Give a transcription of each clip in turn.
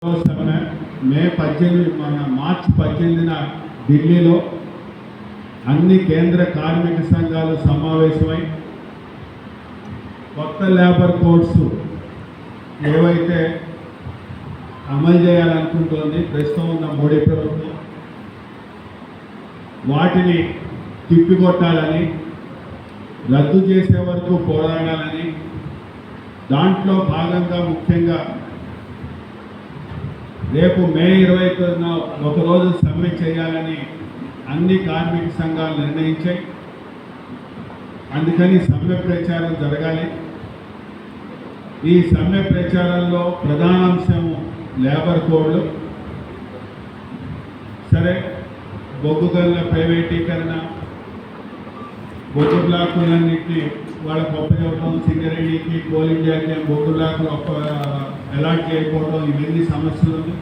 మే 18 మార్చి 18న ఢిల్లీలో అన్ని కేంద్ర కార్మిక సంఘాలు సమావేశమై కొత్త లేబర్ కోడ్స్ ఏవైతే అమలు చేయాలనుకుంటోంది ప్రస్తుతం ఉన్న మోడీ ప్రభుత్వం వాటిని తిప్పికొట్టాలని రద్దు చేసే వరకు పోరాడాలని దాంట్లో భాగంగా ముఖ్యంగా రేపు మే 21న ఒకరోజు సమ్మె చేయాలని అన్ని కార్మిక సంఘాలు నిర్ణయించాయి. అందుకని సమ్మె ప్రచారం జరగాలి. ఈ సమ్మె ప్రచారంలో ప్రధాన అంశం లేబర్ కోడ్లు. సరే, బొగ్గు గనుల ప్రైవేటీకరణ, బొగ్గు బ్లాకులన్నింటినీ వాళ్ళకు ఒప్పచెప్పడం, సింగరేణికి, కోల్ ఇండియాకి బొగ్గు బ్లాకులు అలాట్ చేయకపోవడం, ఇవన్నీ సమస్యలు ఉన్నాయి.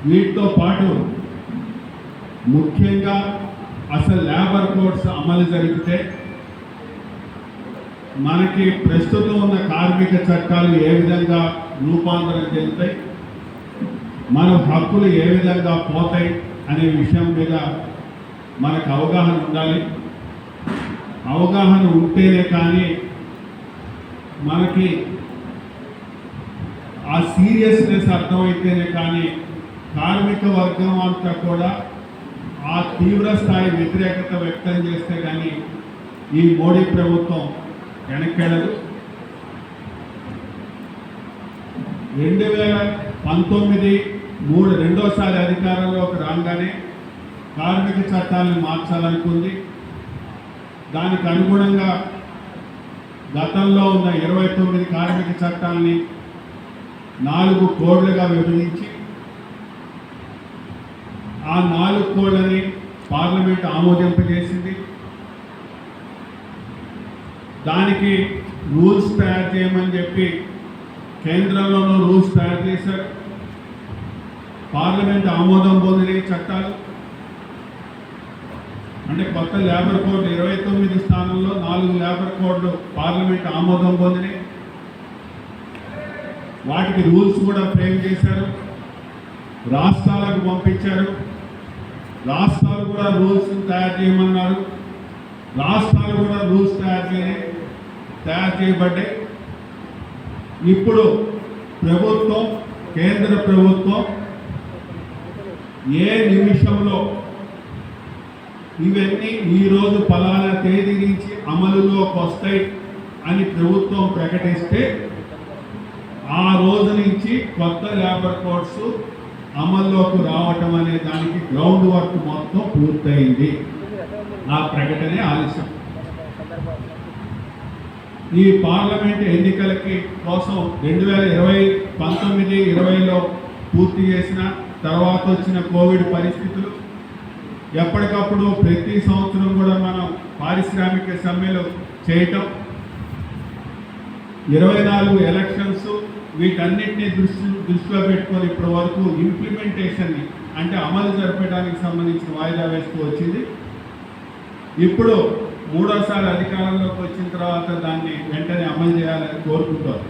వీటితో పాటు ముఖ్యంగా అసలు లేబర్ కోడ్స్ అమలు జరిగితే మనకి ప్రస్తుతం ఉన్న కార్మిక చట్టాలు ఏ విధంగా రూపాంతరం చెందుతాయి, మన హక్కులు ఏ విధంగా పోతాయి అనే విషయం మీద మనకు అవగాహన ఉండాలి. అవగాహన ఉంటేనే కానీ మనకి ఆ సీరియస్నెస్ అర్థమైతేనే కానీ కార్మిక వర్గం అంతా కూడా ఆ తీవ్ర స్థాయి వ్యతిరేకత వ్యక్తం చేస్తే కానీ ఈ మోడీ ప్రభుత్వం వెనక్కెళ్ళదు. 2019 రెండోసారి అధికారంలోకి రాగానే కార్మిక చట్టాలను మార్చాలనుకుంది. దానికి అనుగుణంగా గతంలో ఉన్న 29 కార్మిక చట్టాలని 4 కోడ్లుగా విభజించి ఆ 4 కోడ్లని పార్లమెంట్ ఆమోదింపజేసింది. దానికి రూల్స్ తయారు చేయమని చెప్పి కేంద్రంలోనూ రూల్స్ తయారు చేశారు. పార్లమెంట్ ఆమోదం పొందిన చట్టాలు అంటే కొత్త లేబర్ కోడ్ 29 స్థానంలో 4 లేబర్ కోడ్లు పార్లమెంట్ ఆమోదం పొందినాయి. వాటికి రూల్స్ కూడా ఫ్రేమ్ చేశారు, రాష్ట్రాలకు పంపించారు. రాష్ట్రాలు కూడా రూల్స్ తయారు చేయమన్నారు. రాష్ట్రాలు కూడా రూల్స్ తయారు చేయబడ్డాయి. ఇప్పుడు ప్రభుత్వం, కేంద్ర ప్రభుత్వం ఏ నిమిషంలో ఇవన్నీ ఈరోజు ఫలానా తేదీ నుంచి అమలులోకి వస్తాయి అని ప్రభుత్వం ప్రకటిస్తే ఆ రోజు నుంచి కొత్త లేబర్ కోడ్స్ అమల్లోకి రావటం అనే దానికి గ్రౌండ్ వర్క్ మొత్తం పూర్తయింది. ఆ ప్రకటనే ఆలస్యం. ఈ పార్లమెంట్ ఎన్నికలకి కోసం 2019-20లో పూర్తి చేసిన తర్వాత వచ్చిన కోవిడ్ పరిస్థితులు, ఎప్పటికప్పుడు ప్రతి సంవత్సరం కూడా మనం పారిశ్రామిక సమ్మెలు చేయటం, 24 ఎలక్షన్స్, వీటన్నిటినీ దృష్టిలో పెట్టుకొని ఇప్పటి వరకు ఇంప్లిమెంటేషన్ని అంటే అమలు జరపడానికి సంబంధించిన వాయిదా వేస్తూ వచ్చింది. ఇప్పుడు మూడోసారి అధికారంలోకి వచ్చిన తర్వాత దాన్ని వెంటనే అమలు చేయాలని కోరుకుంటారు.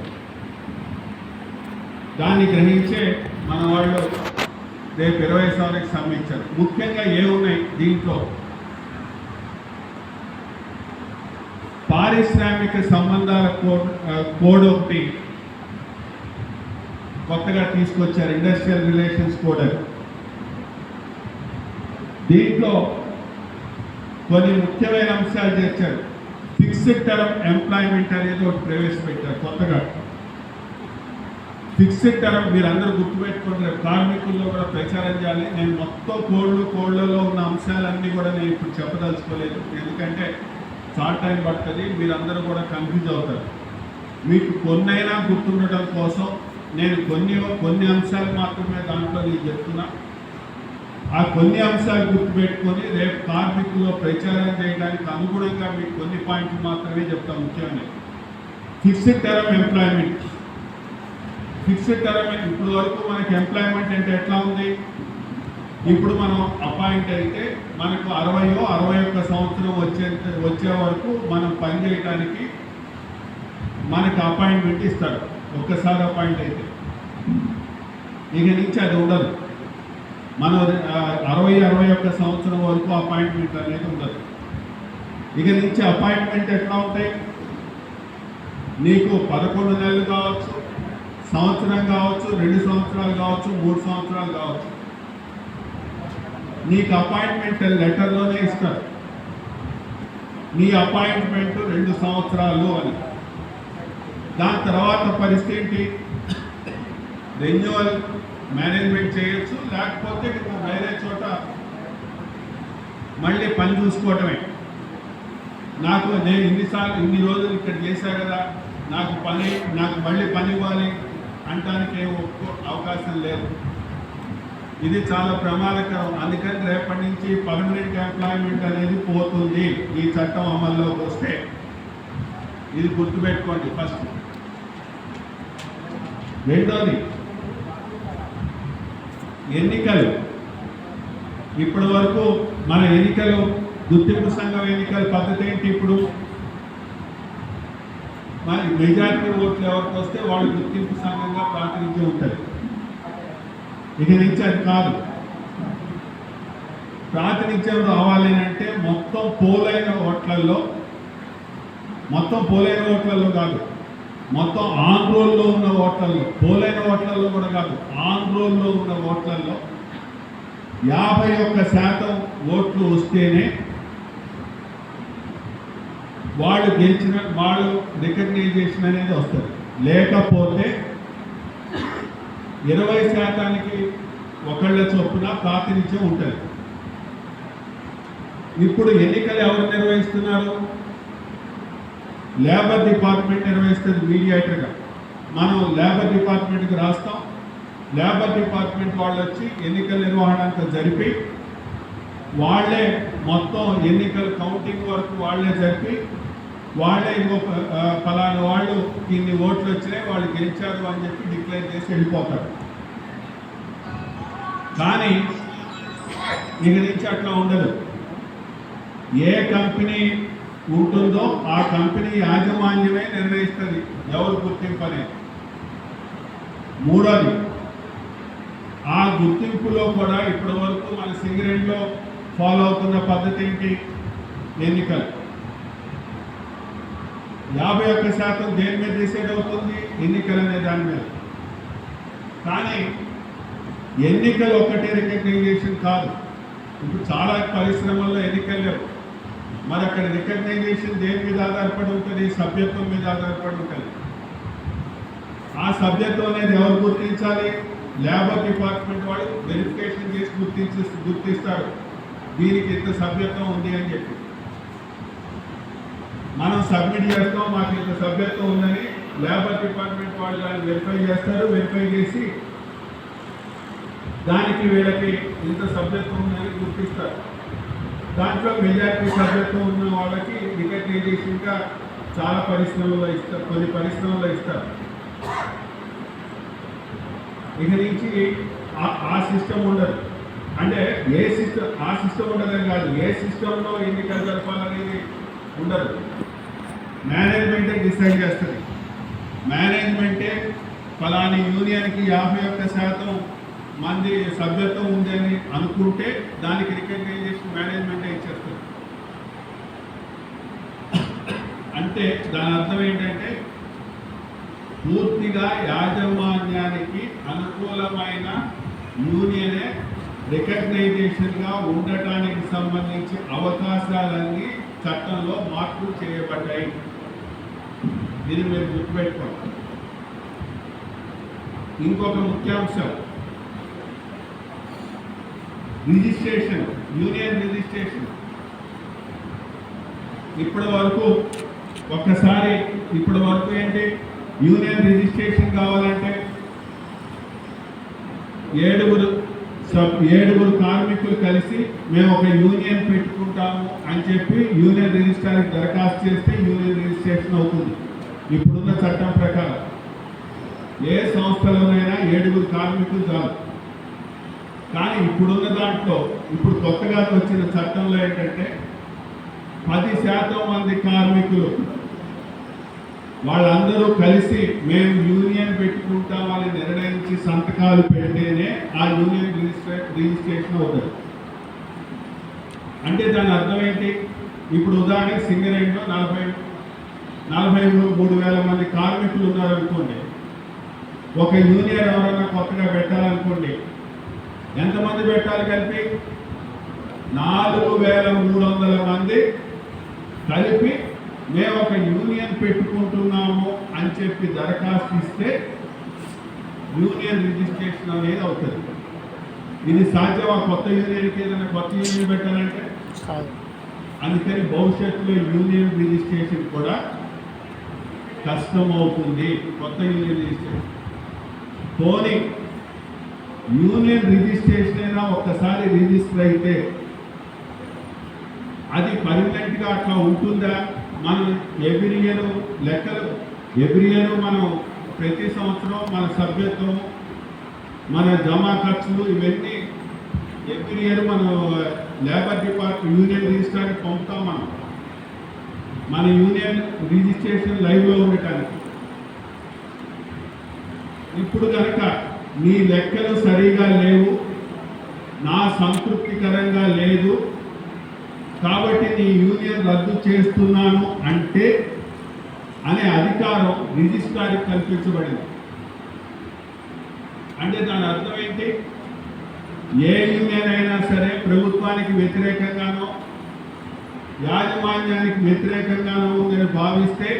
దాన్ని గ్రహించే మన వాళ్ళు రేపు 20 సమ్మించారు. ముఖ్యంగా ఏమున్నాయి దీంట్లో? పారిశ్రామిక సంబంధాల కోడ్ ఒకటి కొత్తగా తీసుకొచ్చారు, ఇండస్ట్రియల్ రిలేషన్స్ కోడ్ అని. దీంట్లో కొన్ని ముఖ్యమైన అంశాలు చేర్చారు. ఫిక్స్డ్ టర్మ్ ఎంప్లాయ్మెంట్ అనేది ఒకటి ప్రవేశపెట్టారు కొత్తగా. ఫిక్స్డ్ టర్మ్ మీరందరూ గుర్తుపెట్టుకుంటారు, కార్మికుల్లో కూడా ప్రచారం చేయాలి. నేను మొత్తం కోడ్లలో ఉన్న అంశాలన్నీ కూడా నేను ఇప్పుడు చెప్పదలుచుకోలేదు, ఎందుకంటే షార్ట్ టైం పడుతుంది, మీరందరూ కూడా కన్ఫ్యూజ్ అవుతారు. మీకు కొన్నైనా గుర్తుండటం కోసం నేను కొన్ని అంశాలు మాత్రమే దాంట్లో నేను చెప్తున్నా. ఆ కొన్ని అంశాలు గుర్తుపెట్టుకొని రేపు కార్మికుల్లో ప్రచారం చేయడానికి అనుగుణంగా మీకు కొన్ని పాయింట్లు మాత్రమే చెప్తాను. ముఖ్యంగా fixed term employment. Fixed term ఇప్పుడు వరకు మనకి ఎంప్లాయ్మెంట్ అంటే ఎట్లా ఉంది? ఇప్పుడు మనం అపాయింట్ అయితే మనకు 60-61 సంవత్సరం వచ్చే వరకు మనం పనిచేయడానికి మనకు అపాయింట్మెంట్ ఇస్తారు. ఒక్కసారి అపాయింట్ అయితే ఇక నుంచి అది ఉండదు. మనం 60-61 సంవత్సరం వరకు అపాయింట్మెంట్ అనేది ఉండదు. ఇక నుంచి అపాయింట్మెంట్ ఎట్లా ఉంటాయి? నీకు 11 నెలలు కావచ్చు, సంవత్సరం కావచ్చు, 2 సంవత్సరాలు కావచ్చు, 3 సంవత్సరాలు కావచ్చు. నీకు అపాయింట్మెంట్ లెటర్లోనే ఇస్తారు, నీ అపాయింట్మెంట్ 2 సంవత్సరాలు అని. దాని తర్వాత పరిస్థితి ఏంటి? రెన్యువల్ మేనేజ్మెంట్ చేయొచ్చు, లేకపోతే నువ్వు వేరే చోట మళ్ళీ పని చూసుకోవటమే. నేను ఇన్ని రోజులు ఇక్కడ చేశా కదా, నాకు మళ్ళీ పని ఇవ్వాలి అంటానికి అవకాశం లేదు. ఇది చాలా ప్రమాదకరం. అందుకని రేపటి నుంచి పర్మనెంట్ ఎంప్లాయ్మెంట్ అనేది పోతుంది ఈ చట్టం అమల్లోకి వస్తే. ఇది గుర్తుపెట్టుకోండి ఫస్ట్. రెండోది, ఎన్నికలు. ఇప్పటి వరకు మన ఎన్నికలు, గుర్తింపు సంఘం ఎన్నికల పద్ధతి ఏంటి? ఇప్పుడు మరి మెజారిటీ ఓట్లు ఎవరికి వస్తే వాళ్ళు గుర్తింపు సంఘంగా ప్రాతినిధ్యం ఉంటుంది. ఇక నుంచి అది కాదు. ప్రాతినిధ్యం రావాలి అంటే మొత్తం పోలైన ఓట్లలో కాదు, మొత్తం ఆన్ రోల్లో ఉన్న ఓట్లలో, పోలైన ఓట్లలో కూడా కాదు, ఆన్ రోల్లో ఉన్న ఓట్లలో 51% ఓట్లు వస్తేనే వాళ్ళు రికగ్నైజేషన్ అనేది వస్తుంది. లేకపోతే 20% ఒకళ్ళ చొప్పున ప్రాతినిధ్యం ఉంటుంది. ఇప్పుడు ఎన్నికలు ఎవరు నిర్వహిస్తున్నారు? లేబర్ డిపార్ట్మెంట్ నిర్వహిస్తుంది మీడియేటర్గా. మనం లేబర్ డిపార్ట్మెంట్కి రాస్తాం, లేబర్ డిపార్ట్మెంట్ వాళ్ళు వచ్చి ఎన్నికల నిర్వహణ అంతా జరిపి వాళ్ళే మొత్తం ఎన్నికల కౌంటింగ్ వరకు వాళ్ళే జరిపి వాళ్ళే ఫలానా వాళ్ళు ఇన్ని ఓట్లు వచ్చినాయి, వాళ్ళు గెలిచారు అని చెప్పి డిక్లేర్ చేసి వెళ్ళిపోతారు. కానీ ఇక నుంచి అట్లా ఉండదు. ఏ కంపెనీ ఉంటుందో ఆ కంపెనీ యాజమాన్యమే నిర్ణయిస్తుంది ఎవరు గుర్తింపు అనేది. మూడోది, ఆ గుర్తింపులో కూడా ఇప్పటి వరకు మన సింగరేణిలో ఫాలో అవుతున్న పద్ధతి ఏంటి? ఎన్నికలు 51% దేని మీద డిసైడ్ అవుతుంది? ఎన్నికలు అనే దాని మీద. కానీ ఎన్నికలు ఒకటే రికగ్నైజేషన్ కాదు. ఇప్పుడు చాలా పరిశ్రమల్లో ఎన్నికలు లేవు. మరి అక్కడ రికగ్నైజేషన్ దేని మీద ఆధారపడి ఉంటుంది? సభ్యత్వం మీద ఆధారపడి ఉంటుంది. ఆ సభ్యత్వం అనేది ఎవరు గుర్తించాలి? లేబర్ డిపార్ట్మెంట్ వాళ్ళు వెరిఫికేషన్ చేసి గుర్తిస్తారు దీనికి ఇంత సభ్యత్వం ఉంది అని చెప్పి. మనం సబ్మిట్ చేస్తాం, మాకు ఇంత సభ్యత్వం ఉందని. లేబర్ డిపార్ట్మెంట్ వాళ్ళు దాన్ని వెరిఫై చేస్తారు. వెరిఫై చేసి దానికి వీళ్ళకి ఇంత సభ్యత్వం ఉందని గుర్తిస్తారు. దాంట్లో మెజారిటీ సభ్యత్వం ఉన్న వాళ్ళకి రికగ్నైజేషన్గా చాలా పరిశ్రమల్లో ఇస్తారు, కొన్ని పరిశ్రమల్లో ఇస్తారు. ఇక నుంచి ఆ సిస్టమ్ ఉండదు. అంటే ఏ సిస్టమ్, ఆ సిస్టమ్ ఉండదని కాదు, ఏ సిస్టంలో ఎన్నికలు జరపాలనేది ఉండదు. మేనేజ్మెంటే డిసైడ్ చేస్తుంది. మేనేజ్మెంటే ఫలాని యూనియన్కి 51% మంది సభ్యత్వం ఉందని అనుకుంటే దానికి రికగ్నైజేషన్ మేనేజ్మెంటే ఇచ్చేస్తుంది. అంటే దాని అర్థం ఏంటంటే పూర్తిగా యాజమాన్యానికి అనుకూలమైన యూనియనే రికగ్నైజేషన్గా ఉండటానికి సంబంధించి అవకాశాలన్నీ చట్టంలో మార్పులు చేయబడ్డాయి. ఇది మీరు గుర్తుపెట్టుకోండి. ఇంకొక ముఖ్యాంశం, రిజిస్ట్రేషన్, యూనియన్ రిజిస్ట్రేషన్. ఇప్పటి వరకు ఏంటి? యూనియన్ రిజిస్ట్రేషన్ కావాలంటే ఏడుగురు కార్మికులు కలిసి మేము ఒక యూనియన్ పెట్టుకుంటాము అని చెప్పి యూనియన్ రిజిస్ట్రార్కి దరఖాస్తు చేస్తే యూనియన్ రిజిస్ట్రేషన్ అవుతుంది. ఇప్పుడున్న చట్టం ప్రకారం ఏ సంస్థలోనైనా 7 కార్మికులు చాలు. కానీ ఇప్పుడున్న దాంట్లో, ఇప్పుడు కొత్తగా వచ్చిన చట్టంలో ఏంటంటే 10% మంది కార్మికులు వాళ్ళందరూ కలిసి మేము యూనియన్ పెట్టుకుంటామని నిర్ణయించి సంబంధించి సంతకాలు పెడితేనే ఆ యూనియన్ రిజిస్ట్రేషన్ అవుతుంది. అంటే దాని అర్థం ఏంటి? ఇప్పుడు ఉదాహరణకి సింగరేణిలో 43,000 మంది కార్మికులు ఉన్నారనుకోండి. ఒక యూనియన్ ఎవరైనా కొత్తగా పెట్టాలనుకోండి, ఎంతమంది పెట్టాలి కలిపి? 4,300 మంది కలిపి మేము ఒక యూనియన్ పెట్టుకుంటున్నాము అని చెప్పి దరఖాస్తు ఇస్తే యూనియన్ రిజిస్ట్రేషన్ అనేది అవుతుంది. ఇది సాధ్యమా? కొత్త యూనియన్కి ఏదైనా కొత్త యూనియన్ పెట్టాలంటే అందుకని భవిష్యత్తులో యూనియన్ రిజిస్ట్రేషన్ కూడా కష్టం అవుతుంది. కొత్త యూనియన్ రిజిస్ట్రేషన్ పోనీ యూనియన్ రిజిస్ట్రేషన్ అయినా ఒక్కసారి రిజిస్టర్ అయితే అది పర్మనెంట్గా అట్లా ఉంటుందా? మనం ఎవ్రీ ఇయర్ మనం ప్రతి సంవత్సరం మన సభ్యత్వం, మన జమా ఖర్చులు ఇవన్నీ ఎవ్రీ ఇయర్ మనం లేబర్ డిపార్ట్మెంట్ యూనియన్ రిజిస్ట్రార్కి పంపుతాం. మన యూనియన్ రిజిస్ట్రేషన్ లైవ్లో ఉండటానికి. ఇప్పుడు కనుక నీ లెక్కలు సరిగా లేవు, నా సంతృప్తికరంగా లేదు కాబట్టి నీ యూనియన్ రద్దు చేస్తున్నాను అంటే అనే అధికారం రిజిస్ట్రార్కి కల్పించబడింది. అంటే దాని అర్థం ఏంటి? ఏ యూనియన్ అయినా సరే ప్రభుత్వానికి వ్యతిరేకంగానో యాజమాన్యానికి వ్యతిరేకంగానో ఉందని భావిస్తే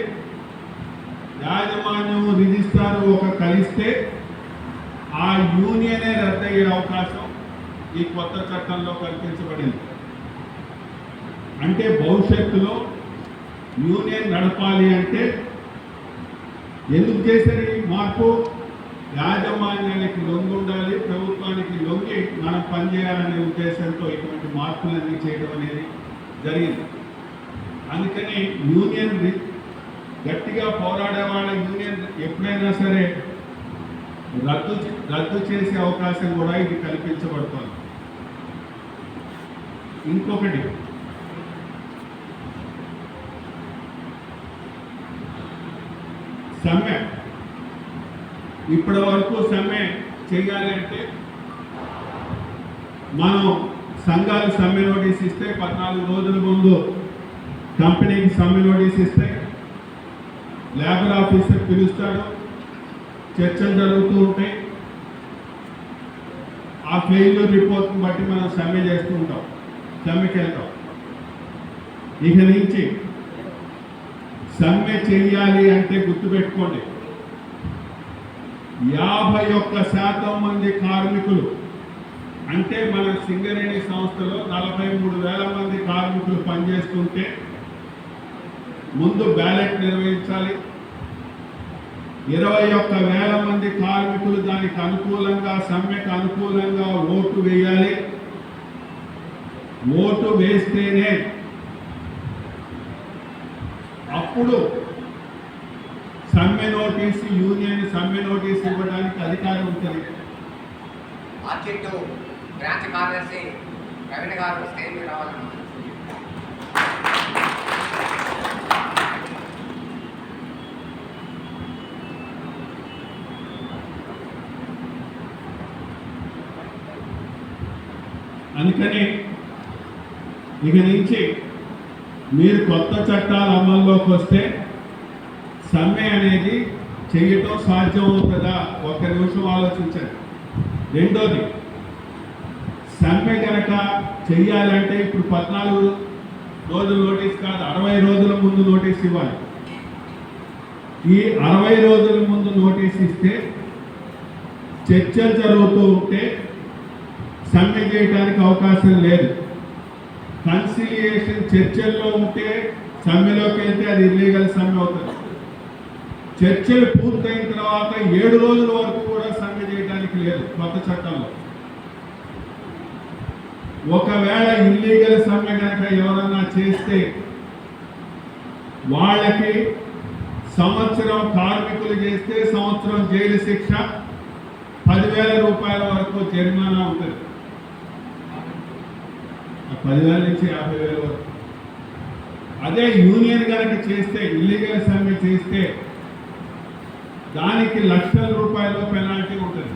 యాజమాన్యం రిజిస్ట్రార్ ఒక కలిస్తే ఆ యూనియనే రద్దయ్యే అవకాశం ఈ కొత్త చట్టంలో కల్పించబడింది. అంటే భవిష్యత్తులో యూనియన్ నడపాలి అంటే ఎందుకు చేశారు ఈ మార్పు? యాజమాన్యానికి లొంగి ఉండాలి, ప్రభుత్వానికి లొంగి మనం పనిచేయాలనే ఉద్దేశంతో ఇటువంటి మార్పులన్నీ చేయడం అనేది జరిగింది. అందుకని యూనియన్ గట్టిగా పోరాడే వాళ్ళ యూనియన్ ఎప్పుడైనా సరే రద్దు చేసే అవకాశం కూడా ఇది కల్పించబడుతుంది. ఇంకొకటి, సమ్మె. ఇప్పటి వరకు సమ్మె చేయాలంటే మనం సంఘాలు సమ్మె నోటీస్ ఇస్తే 14 రోజుల ముందు కంపెనీకి సమ్మె నోటీస్ ఇస్తే లేబర్ ఆఫీసర్ పిలుస్తాడు, చర్చలు జరుగుతూ ఉంటాయి. ఆ ఫెయిల్యూర్ రిపోర్ట్ని బట్టి మనం సమ్మె చేస్తూ ఉంటాం, సమ్మెకి వెళ్తాం. ఇక నుంచి సమ్మె చేయాలి అంటే గుర్తుపెట్టుకోండి, 51% మంది కార్మికులు, అంటే మన సింగరేణి సంస్థలో 43,000 మంది కార్మికులు పనిచేస్తుంటే ముందు బ్యాలెట్ నిర్వహించాలి. 21,000 మంది కార్మికులు దానికి అనుకూలంగా, సమ్మెకు అనుకూలంగా ఓటు వేయాలి. ఓటు వేస్తేనే అప్పుడు సమ్మె నోటీసు, యూనియన్ సమ్మె నోటీసు ఇవ్వడానికి అధికారం ఉంటుంది. బ్రాంచ్ కార్యదర్శి రవీణ గారు స్టేజ్ మీద రావాలన్నారు. అందుకని ఇక నుంచి మీరు కొత్త చట్టాలు అమల్లోకి వస్తే సమ్మె అనేది చేయటం సాధ్యం అవుతుందా? ఒక్క నిమిషం ఆలోచించండి. రెండోది, సమ్మె కనుక చెయ్యాలంటే ఇప్పుడు 14 రోజుల నోటీస్ కాదు, 60 రోజుల ముందు నోటీస్ ఇవ్వాలి. ఈ 60 రోజుల ముందు నోటీస్ ఇస్తే చర్చలు జరుగుతూ ఉంటే సమ్మె చేయడానికి అవకాశం లేదు. కన్సిలియేషన్ చర్చల్లో ఉంటే సమ్మెలోకి వెళ్తే అది ఇల్లీగల్ సమ్మె అవుతుంది. చర్చలు పూర్తయిన తర్వాత 7 రోజుల వరకు కూడా సమ్మె చేయడానికి లేదు కొత్త చట్టంలో. ఒకవేళ ఇల్లీగల్ సమ్మె కనుక ఎవరన్నా చేస్తే వాళ్ళకి సంవత్సరం, కార్మికులు చేస్తే సంవత్సరం జైలు శిక్ష, 10,000 రూపాయల వరకు జరిమానా ఉంటుంది. 10,000 నుంచి 50,000 వరకు. అదే యూనియన్ కనుక చేస్తే, ఇల్లీగల్ సమ్మె చేస్తే దానికి లక్షల రూపాయల పెనాల్టీ ఉంటుంది.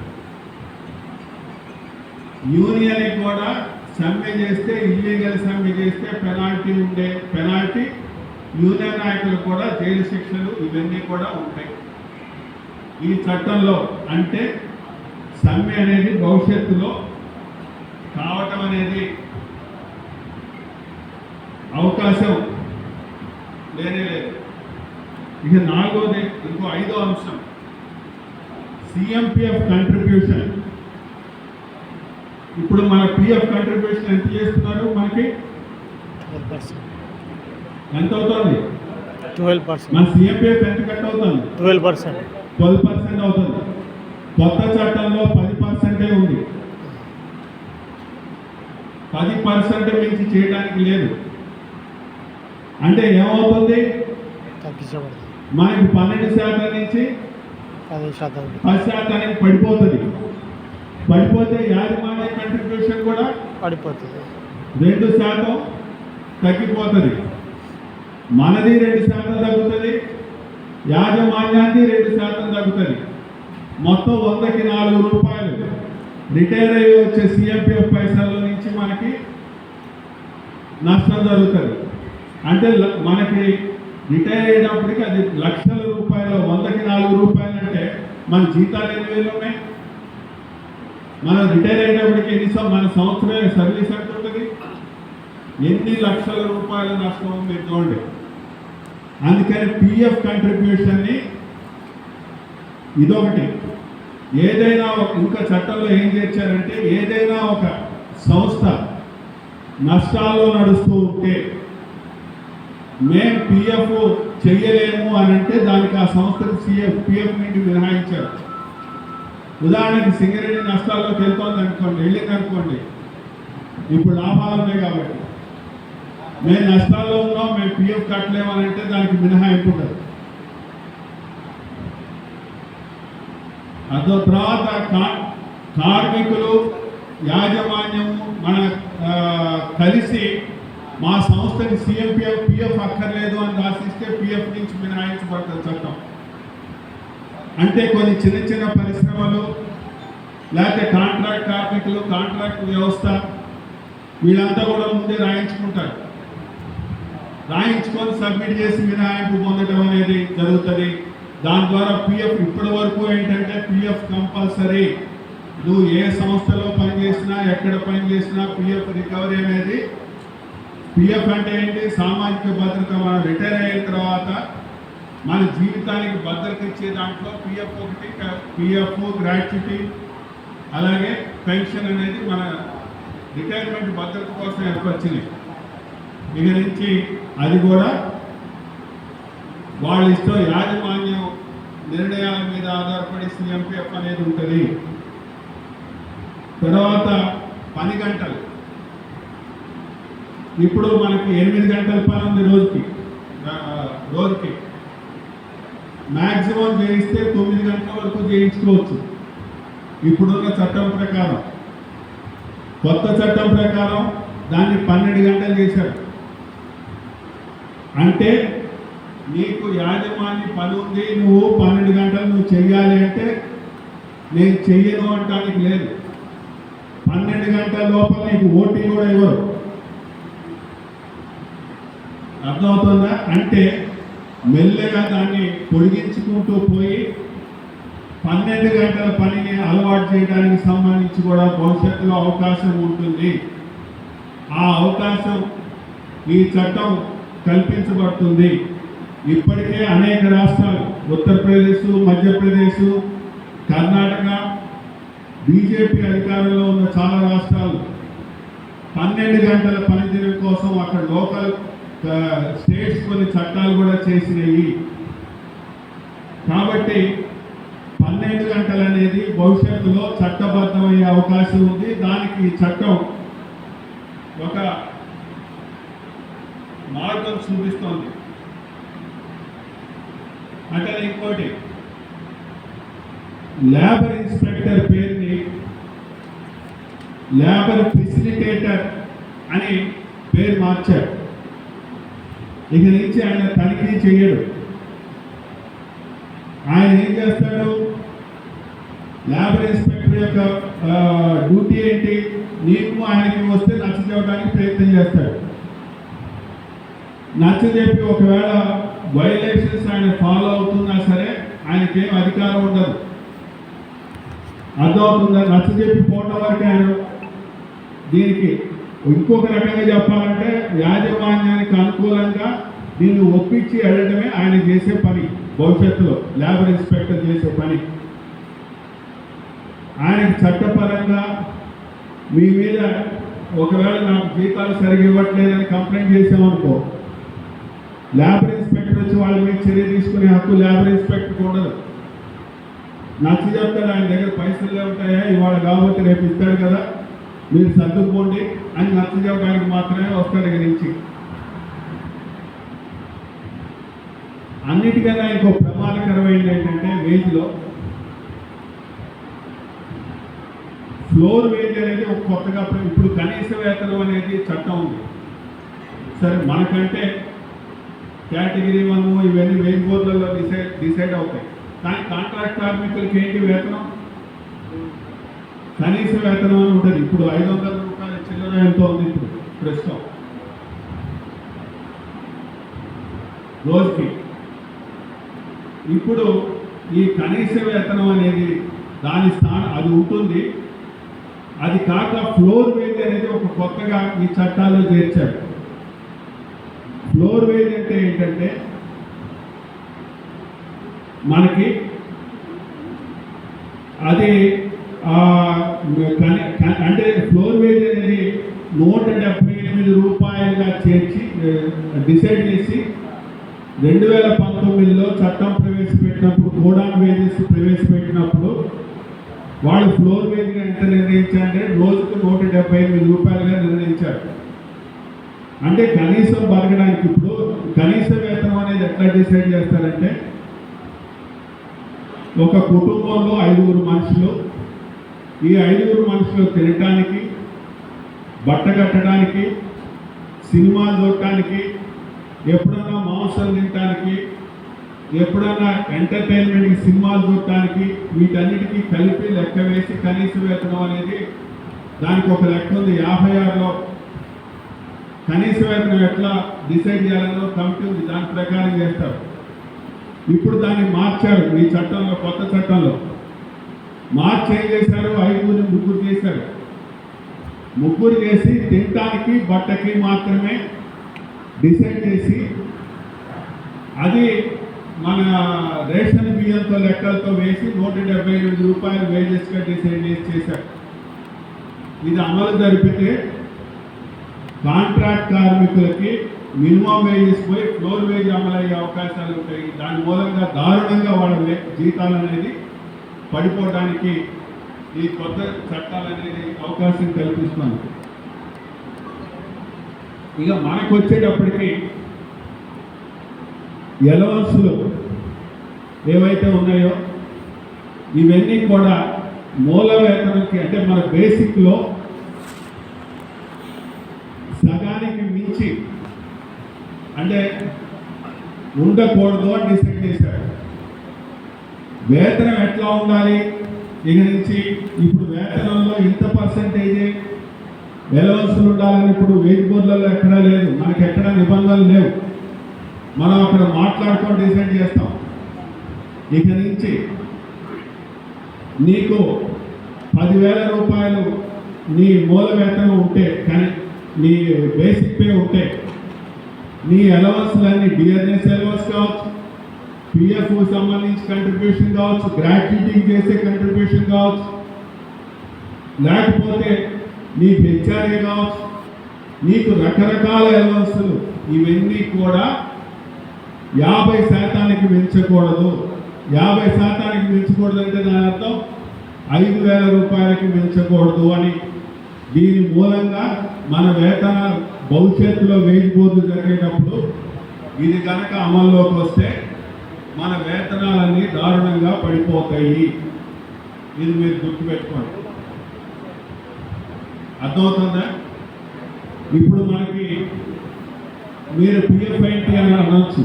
యూనియన్ కూడా సమ్మె చేస్తే, ఇల్లీగల్ సమ్మె చేస్తే పెనాల్టీ యూనియన్ నాయకులు కూడా జైలు శిక్షలు ఇవన్నీ కూడా ఉంటాయి ఈ చట్టంలో. అంటే సమ్మె అనేది భవిష్యత్తులో కావటం అనేది అవకాశం లేనే లేదు. ఇక నాలుగోది, ఇంకో ఐదో అంశం సిఎంపిఎఫ్ కంట్రిబ్యూషన్. ఇప్పుడు మన పిఎఫ్ కంట్రిబ్యూషన్ ఎంత చేస్తున్నారు? మనకి 12%. ఎంత అవుతుంది? 12%. మన సిఎంపిఎఫ్ ఎంత కట్ అవుతుంది? 12%. 12% అవుతుంది. కొత్త చట్టంలో 10% ఉంది. 10% మించి చేయడానికి లేదు. అంటే ఏమవుతుంది? తగ్గించబడుతుంది. మనకి 12% నుంచి 10%. 10% పడిపోతుంది. పడిపోతే యాజమాన్య కంట్రిబ్యూషన్ కూడా పడిపోతుంది. 2% తగ్గిపోతుంది. మనది 2% తగ్గుతుంది, యాజమాన్యాన్ని 2% తగ్గుతుంది. మొత్తం 100కి 4 రూపాయలు రిటైర్ అయ్యి వచ్చే సిఎంపిఎఫ్ పైసల్లో నుంచి మనకి నష్టం జరుగుతుంది. అంటే మనకి రిటైర్ అయినప్పటికీ అది లక్షల రూపాయలు. 100కి 4 రూపాయలు అంటే మన జీతాలు 8,000 ఉన్నాయి. మనం రిటైర్ అయినప్పటికీ మన సంవత్సరం సర్వీస్ ఎంత ఉంటుంది? ఎన్ని లక్షల రూపాయల నష్టం మీరు చూడండి. అందుకని పిఎఫ్ కంట్రిబ్యూషన్ని ఇదొకటి. ఏదైనా ఇంకా చట్టంలో ఏం చేర్చారంటే, ఏదైనా ఒక సంస్థ నష్టాల్లో నడుస్తూ ఉంటే మేము పిఎఫ్ చెయ్యలేము అని అంటే దానికి ఆ సంస్థకు పిఎఫ్ నుండి మినహాయించారు. ఉదాహరణకి సింగరేణి నష్టాల్లోకి వెళ్ళింది అనుకోండి, ఇప్పుడు లాభాలు ఉన్నాయి కాబట్టి మేము నష్టాల్లో ఉన్నాం, మేము పిఎఫ్ కట్టలేమని అంటే దానికి మినహాయింపు ఉండదు. అదో తర్వాత కార్మికులు యాజమాన్యము మన కలిసి మా సంస్థకి పిఎఫ్ అక్కర్లేదు అని రాసిస్తే పిఎఫ్ నుంచి మినహాయించబడుతుంది చట్టం. అంటే కొన్ని చిన్న చిన్న పరిశ్రమలు లేకపోతే కాంట్రాక్ట్ కార్మికులు, కాంట్రాక్ట్ వ్యవస్థ వీళ్ళంతా కూడా ముందే రాయించుకుంటారు. రాయించుకొని సబ్మిట్ చేసి మినహాయింపు పొందడం అనేది జరుగుతుంది. దాని ద్వారా పిఎఫ్ ఇప్పటి వరకు ఏంటంటే పిఎఫ్ కంపల్సరీ. నువ్వు ఏ సంస్థలో పనిచేసినా, ఎక్కడ పనిచేసినా పిఎఫ్ రికవరీ అనేది. పిఎఫ్ అంటే ఏంటి? సామాజిక భద్రత. మనం రిటైర్ అయిన తర్వాత మన జీవితానికి భద్రత ఇచ్చే దాంట్లో పిఎఫ్ ఒకటి. పిఎఫ్, గ్రాట్యుటీ, అలాగే పెన్షన్ అనేది మన రిటైర్మెంట్ భద్రత కోసం ఏర్పరిచినాయి. ఇక నుంచి అది కూడా వాళ్ళ ఇష్టం, యాజమాన్యం నిర్ణయాల మీద ఆధారపడి సిఎంపిఎఫ్ అనేది ఉంటుంది. తర్వాత పని గంటలు. ఇప్పుడు మనకి 8 గంటల పని ఉంది రోజుకి. మ్యాక్సిమం చేయిస్తే 9 గంటల వరకు చేయించుకోవచ్చు ఇప్పుడున్న చట్టం ప్రకారం. కొత్త చట్టం ప్రకారం దాన్ని 12 గంటలు చేశారు. అంటే నీకు యాజమాన్య పని ఉంది, నువ్వు 12 గంటలు నువ్వు చెయ్యాలి అంటే నేను చెయ్యను అంటానికి లేదు. 12 గంటల లోపల నీకు ఓటీ కూడా ఇవ్వరు. అర్థమవుతుందా? అంటే మెల్లగా దాన్ని పొడిగించుకుంటూ పోయి 12 గంటల పనిని అలవాటు చేయడానికి సంబంధించి కూడా భవిష్యత్తులో అవకాశం ఉంటుంది. ఆ అవకాశం ఈ చట్టం కల్పించబడుతుంది. ఇప్పటికే అనేక రాష్ట్రాలు, ఉత్తరప్రదేశ్, మధ్యప్రదేశ్, కర్ణాటక, బీజేపీ అధికారంలో ఉన్న చాలా రాష్ట్రాలు 12 గంటల పనిదినం కోసం అక్కడ లోకల్ స్టేట్స్ కొన్ని చట్టాలు కూడా చేసినాయి. కాబట్టి 12 గంటలు అనేది భవిష్యత్తులో చట్టబద్ధమయ్యే అవకాశం ఉంది. దానికి ఈ చట్టం ఒక మార్గం చూపిస్తోంది. అంటే ఇంకోటి, లేబర్ ఇన్స్పెక్టర్ పేరుని లేబర్ ఫెసిలిటేటర్ అని పేరు మార్చారు. ఇక నుంచి ఆయన తనిఖీ చేయడు. ఆయన ఏం చేస్తాడు? లేబర్ ఇన్స్పెక్టర్ యొక్క డ్యూటీ ఏంటి? నీకు ఆయనకి వస్తే నచ్చ చెప్పడానికి ప్రయత్నం చేస్తాడు. నచ్చ చెప్పి ఒకవేళ వైలేషన్స్ ఆయన ఫాలో అవుతున్నా సరే ఆయనకేం అధికారం ఉండదు. అర్థమవుతుందా? నచ్చ చెప్పి పోవటం వరకు ఆయన దీనికి ఇంకొక రకంగా చెప్పాలంటే యాజమాన్యానికి అనుకూలంగా దీన్ని ఒప్పించి వెళ్ళడమే ఆయన చేసే పని. భవిష్యత్తులో లేబర్ ఇన్స్పెక్టర్ చేసే పని. ఆయనకి చట్టపరంగా మీ మీద ఒకవేళ నాకు జీతాలు సరిగ్గా ఇవ్వట్లేదని కంప్లైంట్ చేసామనుకో, లేబర్ ఇన్స్పెక్టర్ వచ్చి వాళ్ళ మీద చర్య తీసుకునే హక్కు లేబర్ ఇన్స్పెక్టర్కి ఉండదు. నచ్చి చెప్తాడు, ఆయన దగ్గర పైసలు ఉంటాయా, ఇవాళ కాబట్టి రేపు ఇస్తాడు కదా, మీరు సర్దుకోండి అని నచ్చ చెప్పడానికి మాత్రమే వస్తాడు ఇక నుంచి. అన్నిటికన్నా ఇంకో ప్రమాదకరమైనది ఏంటంటే వేజ్లో ఫ్లోర్ వేజ్ అనేది ఒక కొత్తగా ఇప్పుడు కనీస వేతనం అనేది చట్టం ఉంది. సరే, మనకంటే కేటగిరీ 1 ఇవన్నీ వేజ్ బోర్డులలో డిసైడ్ అవుతాయి. కానీ కాంట్రాక్ట్ కార్మికులకి ఏంటి వేతనం? కనీస వేతనం అని ఉంటుంది. ఇప్పుడు 500 రూపాయల చిల్లర ఎంతో ఉంది ఇప్పుడు ప్రస్తుతం రోజుకి. ఇప్పుడు ఈ కనీస వేతనం అనేది దాని స్థానం అది ఉంటుంది. అది కాక ఫ్లోర్ వేజ్ అనేది ఒక కొత్తగా ఈ చట్టాల్లో చేర్చారు. ఫ్లోర్ వేజ్ అంటే ఏంటంటే మనకి అది అంటే ఫ్లోర్ వేజ్ అనేది 178 రూపాయలుగా చేర్చి డిసైడ్ చేసి 2019లో చట్టం ప్రవేశపెట్టినప్పుడు గోడాన్ వేజెస్ ప్రవేశపెట్టినప్పుడు వాళ్ళు ఫ్లోర్ వేజ్గా ఎంత నిర్ణయించారంటే రోజుకు 178 రూపాయలుగా నిర్ణయించారు. అంటే కనీసం బతకడానికి ఇప్పుడు కనీస వేతనం అనేది ఎట్లా డిసైడ్ చేస్తారంటే ఒక కుటుంబంలో 5 మనుషులు, ఈ 5 మనుషులు తినటానికి, బట్ట కట్టడానికి, సినిమాలు చూడటానికి, ఎప్పుడన్నా మాంసం తినటానికి, ఎప్పుడన్నా ఎంటర్టైన్మెంట్కి సినిమాలు చూడటానికి, వీటన్నిటికీ కలిపి లెక్క వేసి కనీస వేతనం అనేది దానికి ఒక లెక్క ఉంది. 56లో కనీస వేతనం ఎట్లా డిసైడ్ చేయాలనో కమిటీ ఉంది, దాని ప్రకారం చేస్తారు. ఇప్పుడు దాన్ని మార్చారు ఈ చట్టంలో, కొత్త చట్టంలో మార్చి ఏం చేశారు? 5 3 చేశారు. 3 చేసి తినటానికి, బట్టకి మాత్రమే డిసైడ్ చేసి అది మన రేషన్ బియ్యంతో లెక్కలతో వేసి 178 రూపాయలు వేజెస్గా డిసైడ్ చేశారు. ఇది అమలు జరిపితే కాంట్రాక్ట్ కార్మికులకి మినిమం వేజెస్ పోయి ఫ్లోర్ వేజ్ అమలయ్యే అవకాశాలు ఉంటాయి. దాని మూలంగా దారుణంగా వాళ్ళ జీతాలు అనేది పడిపోవడానికి ఈ కొత్త చట్టాలు అనేది అవకాశం కల్పిస్తుంది. ఇక మనకు వచ్చేటప్పటికి ఎలవన్స్లు ఏవైతే ఉన్నాయో ఇవన్నీ కూడా మూల వేతనంకి అంటే మన బేసిక్లో సగానికి మించి అంటే ఉండకూడదు అని డిసైడ్ చేశారు. వేతనం ఎట్లా ఉండాలి ఇక నుంచి? ఇప్పుడు వేతనంలో ఇంత పర్సెంటేజే ఎలవన్స్లు ఉండాలని ఇప్పుడు వేజ్ బోర్డులలో ఎక్కడా లేదు, మనకి ఎక్కడా నిబంధనలు లేవు. మనం అక్కడ మాట్లాడుకొని డిసైడ్ చేస్తాం. ఇక నుంచి నీకు 10,000 రూపాయలు నీ మూల వేతనం ఉంటే, కానీ నీ బేసిక్ పే ఉంటే నీ అలవన్స్లన్నీ డిఆర్ఎస్ అలవన్స్ కావచ్చు, పిఎఫ్ సంబంధించి కంట్రిబ్యూషన్ కావచ్చు, గ్రాట్యుటీకి చేసే కంట్రిబ్యూషన్ కావచ్చు, లేకపోతే నీకు హెచ్ఆర్ఏ కావచ్చు, నీకు రకరకాల అలవన్స్లు ఇవన్నీ కూడా 50% మించకూడదు. 50% మించకూడదు అంటే దాని అర్థం 5,000 రూపాయలకి మించకూడదు అని. దీని మూలంగా మన వేతన భవిష్యత్తులో వేజ్ బోర్డు జరిగేటప్పుడు ఇది కనుక అమల్లోకి వస్తే మన వేతనాలన్నీ దారుణంగా పడిపోతాయి. ఇది మీరు గుర్తుపెట్టుకోండి. అర్థమవుతుందా? ఇప్పుడు మనకి మీరు పిఎఫ్ ఏంటి అని అనొచ్చు.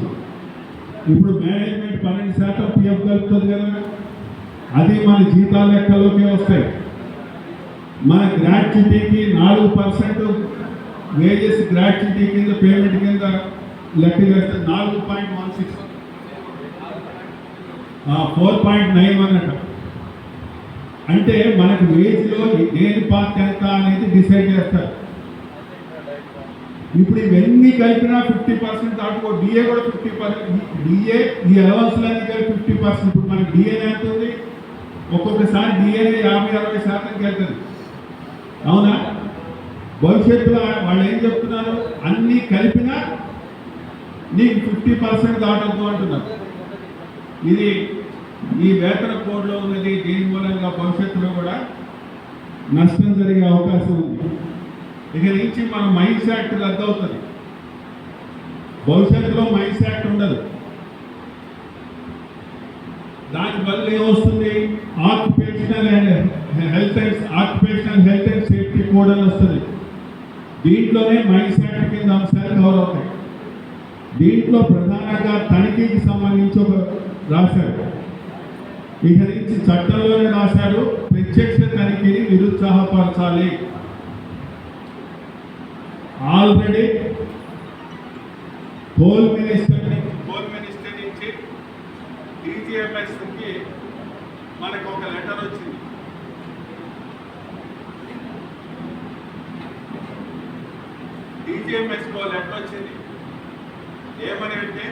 ఇప్పుడు మేనేజ్మెంట్ 12% పిఎఫ్ కలుపుతుంది కదా. అది మన జీతాల లెక్కలోకే వస్తాయి. మన గ్రాట్యుటీకి 4% వేజెస్ గ్రాట్యుటీ కింద పేమెంట్ కింద లెక్క చేస్తే 4.16 4.9 అన్నట్టు. అంటే మనకు వేజ్లో దేని పార్ట్ ఎంత అనేది డిసైడ్ చేస్తారు. ఇప్పుడు ఇవన్నీ కలిపినా 50% దాటుకో, డిఏ కూడా 50%, డిఏ ఈ అలవన్స్లన్నీ కలిపి 50%. ఇప్పుడు మనకి డిఏ ఎంత ఉంది, ఒక్కొక్కసారి డిఏ 50-60% వెళ్తుంది. అవునా? భవిష్యత్తులో వాళ్ళు ఏం చెప్తున్నారు, అన్నీ కలిపినా నీకు 50% దాటద్దు అంటున్నారు. ఇది ఈ వేతన కోడ్లో ఉన్నది. దీని మూలంగా భవిష్యత్తులో కూడా నష్టం జరిగే అవకాశం ఉంది. ఇక నుంచి మన మైన్స్ యాక్ట్ రద్దు అవుతుంది. భవిష్యత్తులో మైన్స్ యాక్ట్ ఉండదు. దాని బదులు ఏమొస్తుంది, occupational health and safety code అని వస్తుంది. దీంట్లోనే మైన్స్ యాక్ట్ కింద అంశాలు కవర్ అవుతాయి. దీంట్లో ప్రధానంగా తనిఖీకి సంబంధించి ఒక రాశాడు. ఇక నుంచి చట్టంలోనే రాశాడు, ప్రత్యక్ష తనిఖీని నిరుత్సాహపరచాలి. ఆల్రెడీ హోమ్ మినిస్టర్ నుంచి DGMSకి మనకు ఒక లెటర్ వచ్చింది. DGMSకి ఒక లెటర్ వచ్చింది. ఏమని అంటే